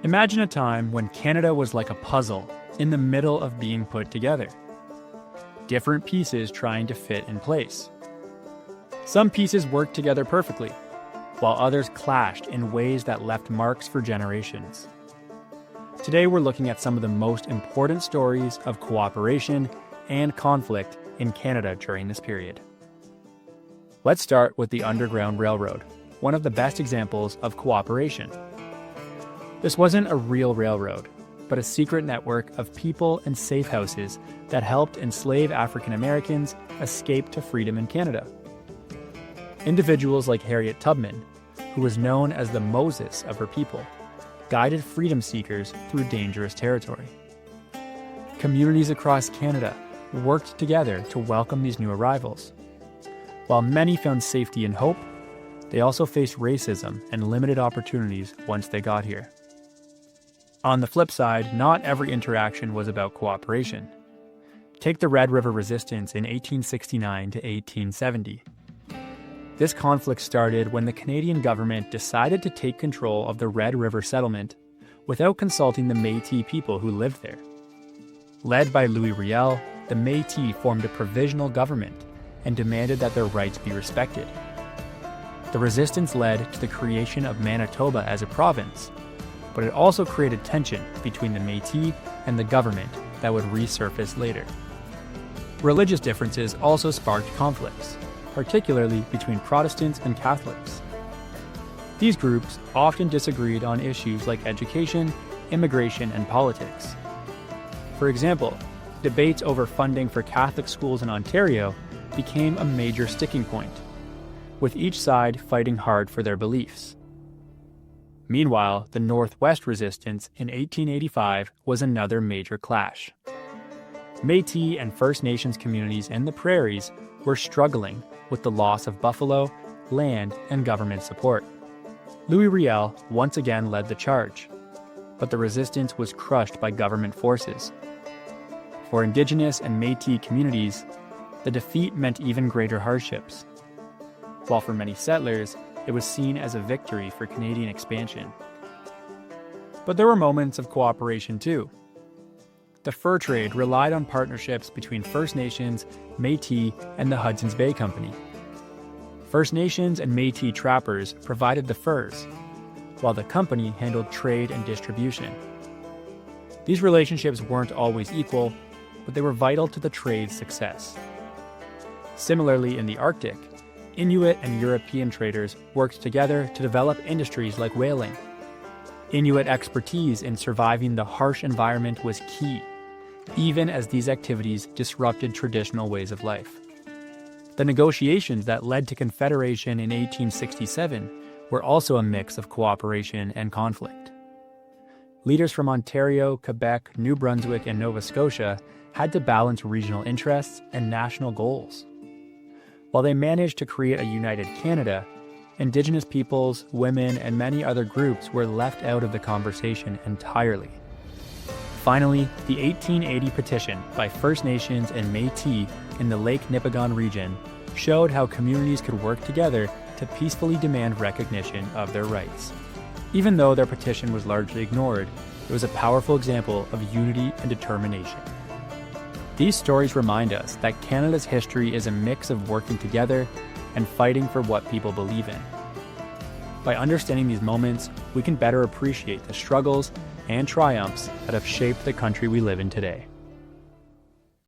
Imagine a time when Canada was like a puzzle in the middle of being put together. Different pieces trying to fit in place. Some pieces worked together perfectly, while others clashed in ways that left marks for generations. Today we're looking at some of the most important stories of cooperation and conflict in Canada during this period. Let's start with the Underground Railroad, one of the best examples of cooperation. This wasn't a real railroad, but a secret network of people and safe houses that helped enslaved African Americans escape to freedom in Canada. Individuals like Harriet Tubman, who was known as the Moses of her people, guided freedom seekers through dangerous territory. Communities across Canada worked together to welcome these new arrivals. While many found safety and hope, they also faced racism and limited opportunities once they got here. On the flip side, not every interaction was about cooperation. Take the Red River Resistance in 1869 to 1870. This conflict started when the Canadian government decided to take control of the Red River settlement without consulting the Métis people who lived there. Led by Louis Riel, the Métis formed a provisional government and demanded that their rights be respected. The resistance led to the creation of Manitoba as a province, but it also created tension between the Métis and the government that would resurface later. Religious differences also sparked conflicts, particularly between Protestants and Catholics. These groups often disagreed on issues like education, immigration, and politics. For example, debates over funding for Catholic schools in Ontario became a major sticking point, with each side fighting hard for their beliefs. Meanwhile, the Northwest Resistance in 1885 was another major clash. Métis and First Nations communities in the prairies were struggling with the loss of buffalo, land, and government support. Louis Riel once again led the charge, but the resistance was crushed by government forces. For Indigenous and Métis communities, the defeat meant even greater hardships, while for many settlers, it was seen as a victory for Canadian expansion. But there were moments of cooperation too. The fur trade relied on partnerships between First Nations, Métis, and the Hudson's Bay Company. First Nations and Métis trappers provided the furs, while the company handled trade and distribution. These relationships weren't always equal, but they were vital to the trade's success. Similarly, in the Arctic, Inuit and European traders worked together to develop industries like whaling. Inuit expertise in surviving the harsh environment was key, even as these activities disrupted traditional ways of life. The negotiations that led to Confederation in 1867 were also a mix of cooperation and conflict. Leaders from Ontario, Quebec, New Brunswick, and Nova Scotia had to balance regional interests and national goals. While they managed to create a united Canada, Indigenous peoples, women, and many other groups were left out of the conversation entirely. Finally, the 1880 petition by First Nations and Métis in the Lake Nipigon region showed how communities could work together to peacefully demand recognition of their rights. Even though their petition was largely ignored, it was a powerful example of unity and determination. These stories remind us that Canada's history is a mix of working together and fighting for what people believe in. By understanding these moments, we can better appreciate the struggles and triumphs that have shaped the country we live in today.